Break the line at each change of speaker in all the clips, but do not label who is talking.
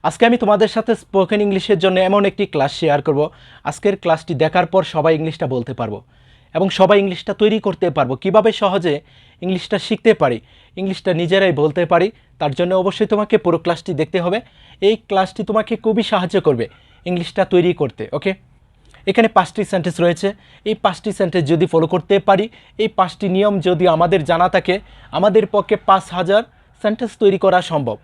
আজকে আমি তোমাদের সাথে স্পোকেন ইংলিশের জন্য এমন একটি ক্লাস শেয়ার করব। আজকের ক্লাসটি দেখার পর সবাই ইংলিশটা বলতে পারবো এবং সবাই ইংলিশটা তৈরি করতে পারবো। কিভাবে সহজে ইংলিশটা শিখতে পারি, ইংলিশটা নিজেরাই বলতে পারি, তার জন্য অবশ্যই তোমাকে পুরো ক্লাসটি দেখতে হবে। এই ক্লাসটি তোমাকে খুবই সাহায্য করবে ইংলিশটা তৈরি করতে। ওকে, এখানে 5টি সেন্টেন্স রয়েছে। এই 5টি সেন্টেন্স যদি ফলো করতে পারি, এই 5টি নিয়ম যদি আমাদের জানা থাকে, আমাদের পক্ষে 5000 সেন্টেন্স তৈরি করা সম্ভব।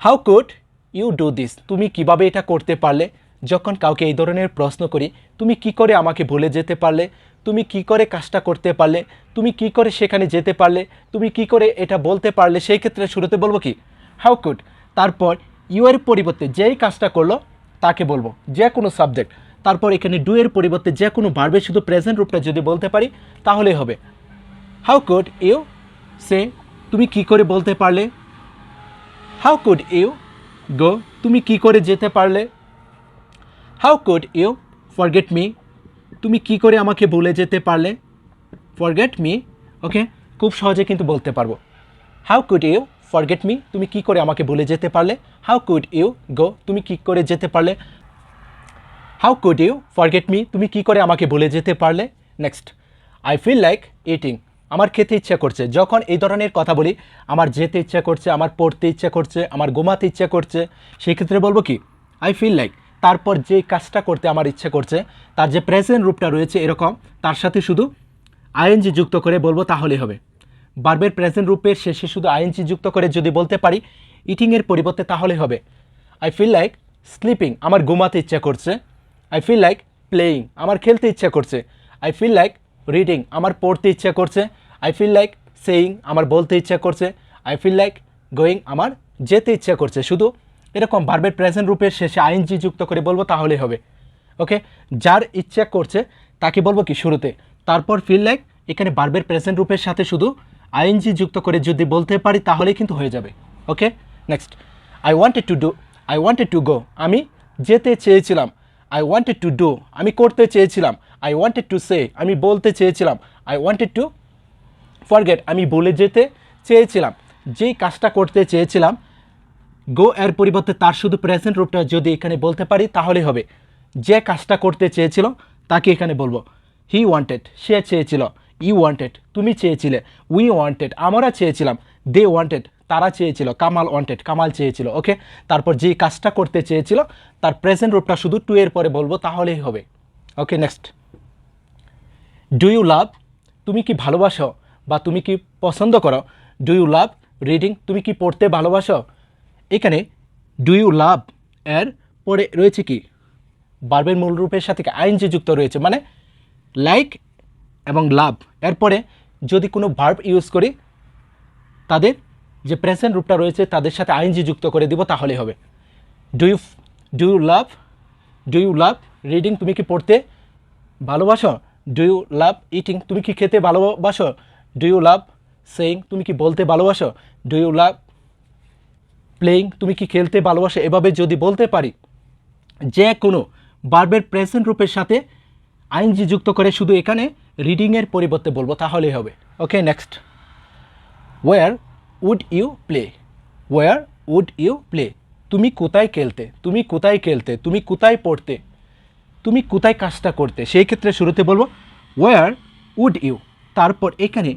How could you do this? তুমি কিভাবে এটা করতে পারলে? যখন কাউকে এই ধরনের প্রশ্ন করি, তুমি কি করে আমাকে ভুলে যেতে পারলে, তুমি কি করে কাজটা করতে পারলে, তুমি কি করে সেখানে যেতে পারলে, তুমি কি করে এটা বলতে পারলে, সেই ক্ষেত্রে শুরুতে বলবো কি হাউ কুড। তারপর ইউ এর পরিবর্তে যেই কাজটা করলো তাকে বলবো, যে কোনো সাবজেক্ট। তারপর এখানে ডু এর পরিবর্তে যে কোনো ভার্বে শুধু প্রেজেন্ট রূপটা যদি বলতে পারি তাহলেই হবে। How could you say? তুমি কি করে বলতে পারলে। How could you go? তুমি কি করে যেতে পারলে। How could you forget me? তুমি কি করে আমাকে ভুলে যেতে পারলে। Forget me. ওকে, খুব সহজে কিন্তু বলতে পারবো। How could you forget me? তুমি কি করে আমাকে ভুলে যেতে পারলে। How could you go? তুমি কি করে যেতে পারলে। How could you forget me? তুমি কি করে আমাকে ভুলে যেতে পারলে। Next, I feel like eating. আমার খেতে ইচ্ছা করছে। যখন এই ধরনের কথা বলি, আমার যেতে ইচ্ছা করছে, আমার পড়তে ইচ্ছা করছে, আমার ঘুমাতে ইচ্ছা করছে, সেই ক্ষেত্রে বলবো কি আই ফিল লাইক। তারপর যে কাজটা করতে আমার ইচ্ছা করছে, তার যে প্রেজেন্ট রূপটা রয়েছে এরকম, তার সাথে শুধু আইএনজি যুক্ত করে বলবো তাহলেই হবে। ভার্বের প্রেজেন্ট রূপের শেষে শুধু আইএনজি যুক্ত করে যদি বলতে পারি ইটিংয়ের পরিবর্তে তাহলে হবে আই ফিল লাইক স্লিপিং। আমার ঘুমাতে ইচ্ছা করছে। I feel like playing. আমার খেলতে ইচ্ছা করছে। I feel like reading. আমার পড়তে ইচ্ছা করছে। I feel like saying. আমার বলতে ইচ্ছা করছে। I feel like going. আমার যেতে ইচ্ছা করছে। শুধু এরকম ভার্বের প্রেজেন্ট রূপের শেষে আইএনজি যুক্ত করে বলবো তাহলেই হবে। ওকে, যার ইচ্ছা করছে তাকে বলবো কি শুরুতে। তারপর ফিল লাইক এখানে ভার্বের প্রেজেন্ট রূপের সাথে শুধু আইএনজি যুক্ত করে যদি বলতে পারি তাহলেই কিন্তু হয়ে যাবে। Okay, next, I wanted to go. আমি যেতে চেয়েছিলাম। I wanted to do. আমি করতে চেয়েছিলাম। I wanted to say. আমি বলতে চেয়েছিলাম। I wanted to forget. আমি ভুলে যেতে চেয়েছিলাম। যেই কাজটা করতে চেয়েছিলাম, গো এর পরিবর্তে তার শুধু প্রেজেন্ট রূপটা যদি এখানে বলতে পারি তাহলে হবে। যে কাজটা করতে চেয়েছিল তাকে এখানে বলবো হি ওয়ান্টেড। সে চেয়েছিল। You wanted. তুমি চেয়েছিলে। We wanted. আমরা চেয়েছিলাম। They wanted. তারা চেয়েছিল। কামাল ওয়ান্টেড। কামাল চেয়েছিল। ওকে, তারপর যে কাজটা করতে চেয়েছিল তার প্রেজেন্ট রূপটা শুধু টু এর পরে বলবো তাহলেই হবে। Okay, next, do you love? তুমি কি ভালোবাসো বা তুমি কি পছন্দ করো। Do you love reading? তুমি কি পড়তে ভালোবাসো। এখানে ডু ইউ লাভ এর পরে রয়েছে কি ভার্বের মূল রূপের সাথে আইএনজি যুক্ত রয়েছে, মানে লাইক এবং লাভ। এরপরে যদি কোনো ভার্ব ইউজ করি তাদের যে প্রেজেন্ট রূপটা রয়েছে তাদের সাথে আইএনজি যুক্ত করে দিব তাহলে হবে। Do you love reading? তুমি কি পড়তে ভালোবাসো। Do you love eating? তুমি কি খেতে ভালোবাসো। Do you love saying? তুমি কি বলতে ভালোবাসো। Do you love playing? তুমি কি খেলতে ভালোবাসো। এভাবে যদি বলতে পারি যে কোনো ভার্বের প্রেজেন্ট রূপের সাথে আইএনজি যুক্ত করে শুধু এখানে রিডিংয়ের পরিবর্তে বলবো তাহলেই হবে। Okay, next, where would you play? Where would you play? তুমি কোথায় খেলতে। তুমি কোথায় খেলতে। তুমি কোথায় পড়তে। তুমি কোথায় কাজটা করতে। সেই ক্ষেত্রে শুরুতে বলবো ওয়ার উড ইউ। তারপর এখানে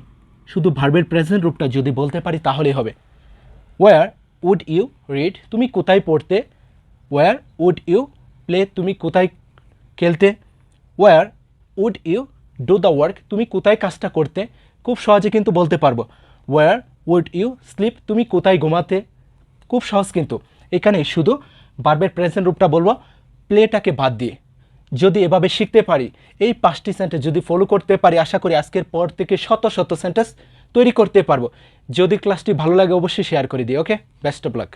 শুধু ভার্বের প্রেজেন্ট রূপটা যদি বলতে পারি তাহলেই হবে ওয়ার উড ইউ রিড? তুমি কোথায় পড়তে। Where would you play? তুমি কোথায় খেলতে। Where would you do the work? তুমি কোথায় কাজটা করতে। খুব সহজে কিন্তু বলতে পারবো ওয়ার উড ইউ স্লিপ? তুমি কোথায় ঘুমাতে। খুব সহজ কিন্তু। এখানে শুধু ভার্বের প্রেজেন্ট রূপটা বলবো প্লেটাকে বাদ দিয়ে। যদি এভাবে শিখতে পারি, এই 5টি সেন্টেন্স যদি ফলো করতে পারি, আশা করি আজকের পর থেকে শত শত সেন্টেন্স তৈরি করতে পারবো। যদি ক্লাসটি ভালো লাগে অবশ্যই শেয়ার করে দিই। ওকে, বেস্ট অফ লাক।